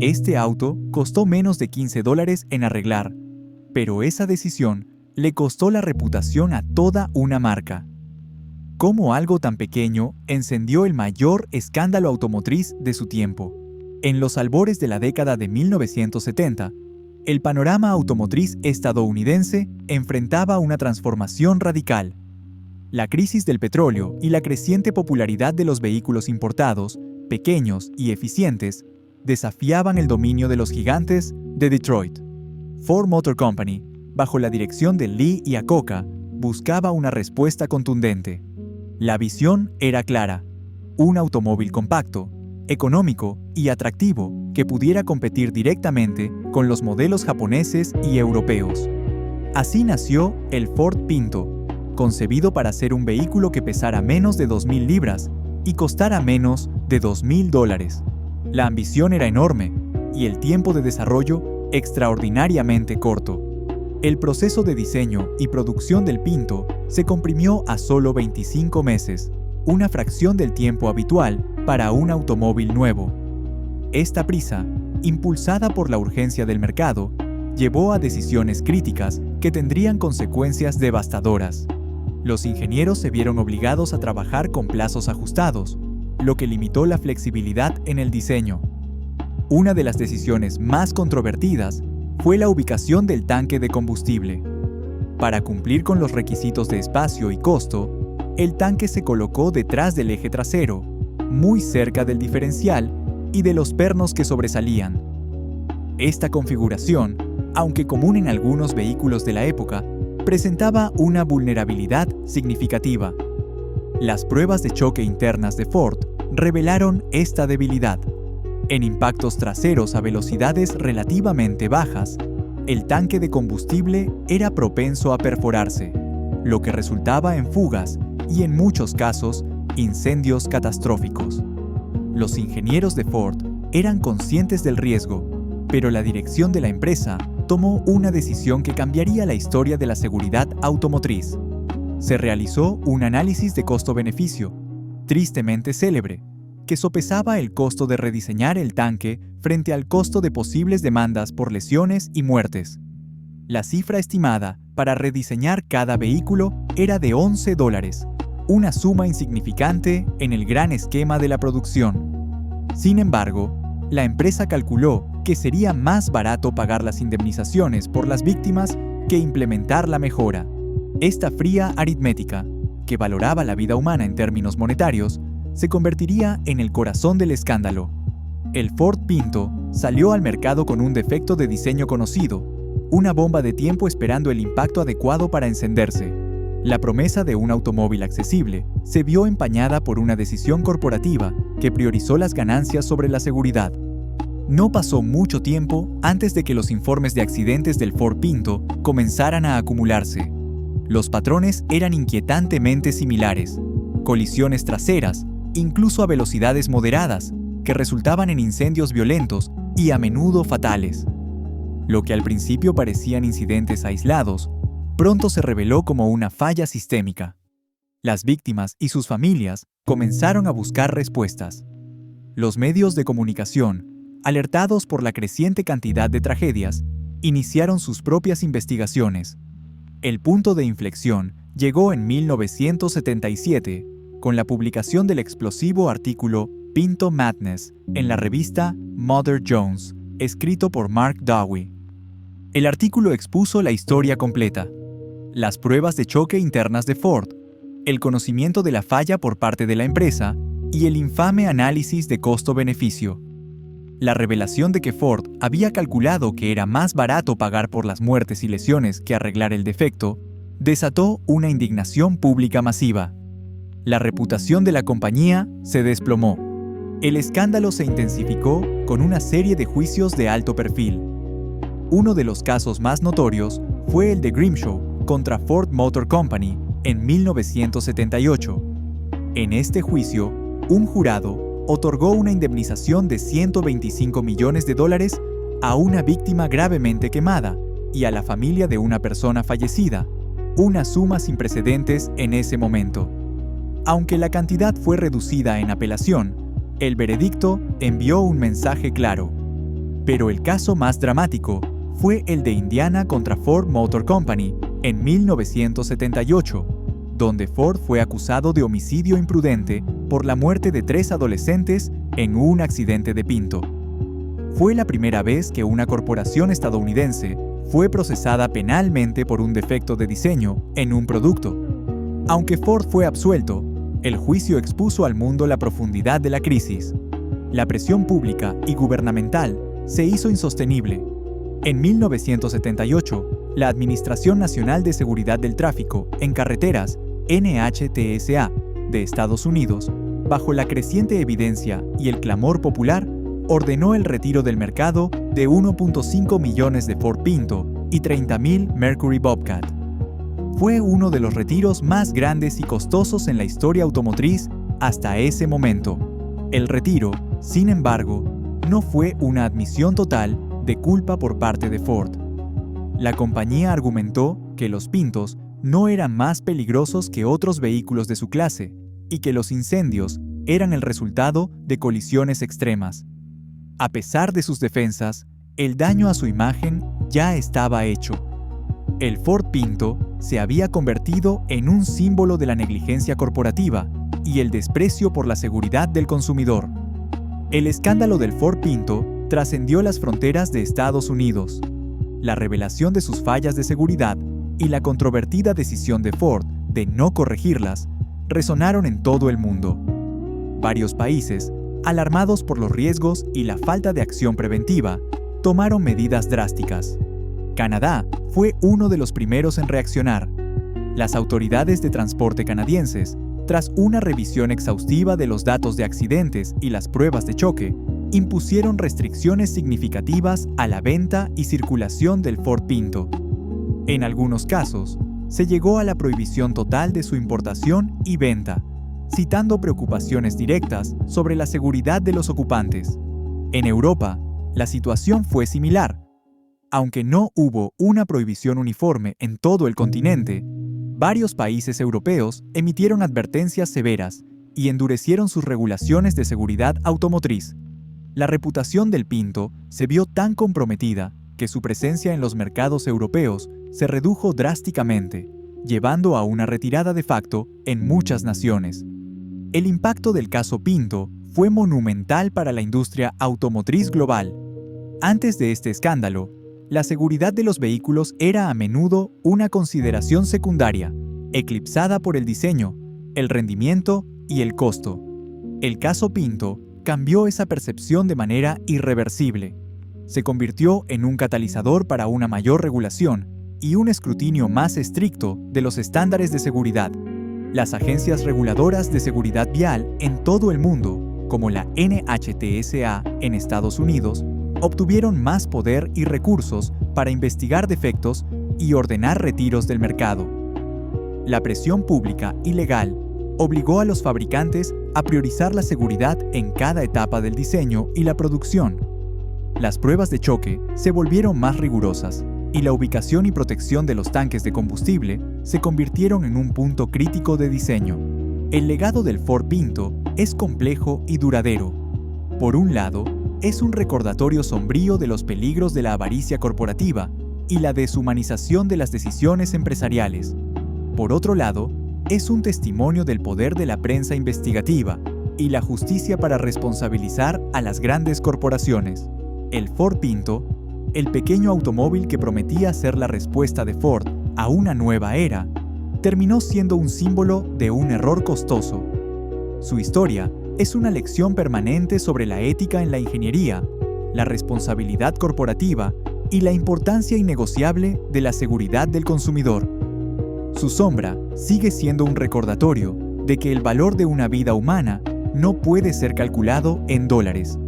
Este auto costó menos de $15 en arreglar, pero esa decisión le costó la reputación a toda una marca. ¿Cómo algo tan pequeño encendió el mayor escándalo automotriz de su tiempo? En los albores de la década de 1970, el panorama automotriz estadounidense enfrentaba una transformación radical. La crisis del petróleo y la creciente popularidad de los vehículos importados, pequeños y eficientes, desafiaban el dominio de los gigantes de Detroit. Ford Motor Company, bajo la dirección de Lee Iacocca, buscaba una respuesta contundente. La visión era clara: un automóvil compacto, económico y atractivo que pudiera competir directamente con los modelos japoneses y europeos. Así nació el Ford Pinto, concebido para ser un vehículo que pesara menos de 2.000 libras y costara menos de $2.000. La ambición era enorme y el tiempo de desarrollo extraordinariamente corto. El proceso de diseño y producción del Pinto se comprimió a solo 25 meses, una fracción del tiempo habitual para un automóvil nuevo. Esta prisa, impulsada por la urgencia del mercado, llevó a decisiones críticas que tendrían consecuencias devastadoras. Los ingenieros se vieron obligados a trabajar con plazos ajustados, lo que limitó la flexibilidad en el diseño. Una de las decisiones más controvertidas fue la ubicación del tanque de combustible. Para cumplir con los requisitos de espacio y costo, el tanque se colocó detrás del eje trasero, muy cerca del diferencial y de los pernos que sobresalían. Esta configuración, aunque común en algunos vehículos de la época, presentaba una vulnerabilidad significativa. Las pruebas de choque internas de Ford revelaron esta debilidad. En impactos traseros a velocidades relativamente bajas, el tanque de combustible era propenso a perforarse, lo que resultaba en fugas y, en muchos casos, incendios catastróficos. Los ingenieros de Ford eran conscientes del riesgo, pero la dirección de la empresa tomó una decisión que cambiaría la historia de la seguridad automotriz. Se realizó un análisis de costo-beneficio, tristemente célebre, que sopesaba el costo de rediseñar el tanque frente al costo de posibles demandas por lesiones y muertes. La cifra estimada para rediseñar cada vehículo era de $11, una suma insignificante en el gran esquema de la producción. Sin embargo, la empresa calculó que sería más barato pagar las indemnizaciones por las víctimas que implementar la mejora. Esta fría aritmética, que valoraba la vida humana en términos monetarios, se convertiría en el corazón del escándalo. El Ford Pinto salió al mercado con un defecto de diseño conocido, una bomba de tiempo esperando el impacto adecuado para encenderse. La promesa de un automóvil accesible se vio empañada por una decisión corporativa que priorizó las ganancias sobre la seguridad. No pasó mucho tiempo antes de que los informes de accidentes del Ford Pinto comenzaran a acumularse. Los patrones eran inquietantemente similares: colisiones traseras, incluso a velocidades moderadas, que resultaban en incendios violentos y a menudo fatales. Lo que al principio parecían incidentes aislados, pronto se reveló como una falla sistémica. Las víctimas y sus familias comenzaron a buscar respuestas. Los medios de comunicación, alertados por la creciente cantidad de tragedias, iniciaron sus propias investigaciones. El punto de inflexión llegó en 1977, con la publicación del explosivo artículo Pinto Madness en la revista Mother Jones, escrito por Mark Dowie. El artículo expuso la historia completa: las pruebas de choque internas de Ford, el conocimiento de la falla por parte de la empresa y el infame análisis de costo-beneficio. La revelación de que Ford había calculado que era más barato pagar por las muertes y lesiones que arreglar el defecto desató una indignación pública masiva. La reputación de la compañía se desplomó. El escándalo se intensificó con una serie de juicios de alto perfil. Uno de los casos más notorios fue el de Grimshaw contra Ford Motor Company en 1978. En este juicio, un jurado otorgó una indemnización de $125 millones a una víctima gravemente quemada y a la familia de una persona fallecida, una suma sin precedentes en ese momento. Aunque la cantidad fue reducida en apelación, el veredicto envió un mensaje claro: Pero el caso más dramático fue el de Indiana contra Ford Motor Company en 1978, donde Ford fue acusado de homicidio imprudente por la muerte de 3 adolescentes en un accidente de Pinto. Fue la primera vez que una corporación estadounidense fue procesada penalmente por un defecto de diseño en un producto. Aunque Ford fue absuelto, el juicio expuso al mundo la profundidad de la crisis. La presión pública y gubernamental se hizo insostenible. En 1978, la Administración Nacional de Seguridad del Tráfico en Carreteras, NHTSA, de Estados Unidos, bajo la creciente evidencia y el clamor popular, ordenó el retiro del mercado de 1.5 millones de Ford Pinto y 30,000 Mercury Bobcat. Fue uno de los retiros más grandes y costosos en la historia automotriz hasta ese momento. El retiro, sin embargo, no fue una admisión total de culpa por parte de Ford. La compañía argumentó que los Pintos no eran más peligrosos que otros vehículos de su clase y que los incendios eran el resultado de colisiones extremas. A pesar de sus defensas, el daño a su imagen ya estaba hecho. El Ford Pinto se había convertido en un símbolo de la negligencia corporativa y el desprecio por la seguridad del consumidor. El escándalo del Ford Pinto trascendió las fronteras de Estados Unidos. La revelación de sus fallas de seguridad y la controvertida decisión de Ford de no corregirlas resonaron en todo el mundo. Varios países, alarmados por los riesgos y la falta de acción preventiva, tomaron medidas drásticas. Canadá fue uno de los primeros en reaccionar. Las autoridades de transporte canadienses, tras una revisión exhaustiva de los datos de accidentes y las pruebas de choque, impusieron restricciones significativas a la venta y circulación del Ford Pinto. En algunos casos, se llegó a la prohibición total de su importación y venta, citando preocupaciones directas sobre la seguridad de los ocupantes. En Europa, la situación fue similar. Aunque no hubo una prohibición uniforme en todo el continente, varios países europeos emitieron advertencias severas y endurecieron sus regulaciones de seguridad automotriz. La reputación del Pinto se vio tan comprometida que su presencia en los mercados europeos se redujo drásticamente, llevando a una retirada de facto en muchas naciones. El impacto del caso Pinto fue monumental para la industria automotriz global. Antes de este escándalo, la seguridad de los vehículos era a menudo una consideración secundaria, eclipsada por el diseño, el rendimiento y el costo. El caso Pinto cambió esa percepción de manera irreversible. Se convirtió en un catalizador para una mayor regulación y un escrutinio más estricto de los estándares de seguridad. Las agencias reguladoras de seguridad vial en todo el mundo, como la NHTSA en Estados Unidos, obtuvieron más poder y recursos para investigar defectos y ordenar retiros del mercado. La presión pública y legal obligó a los fabricantes a priorizar la seguridad en cada etapa del diseño y la producción. Las pruebas de choque se volvieron más rigurosas y la ubicación y protección de los tanques de combustible se convirtieron en un punto crítico de diseño. El legado del Ford Pinto es complejo y duradero. Por un lado, es un recordatorio sombrío de los peligros de la avaricia corporativa y la deshumanización de las decisiones empresariales. Por otro lado, es un testimonio del poder de la prensa investigativa y la justicia para responsabilizar a las grandes corporaciones. El Ford Pinto, el pequeño automóvil que prometía ser la respuesta de Ford a una nueva era, terminó siendo un símbolo de un error costoso. Su historia es una lección permanente sobre la ética en la ingeniería, la responsabilidad corporativa y la importancia innegociable de la seguridad del consumidor. Su sombra sigue siendo un recordatorio de que el valor de una vida humana no puede ser calculado en dólares.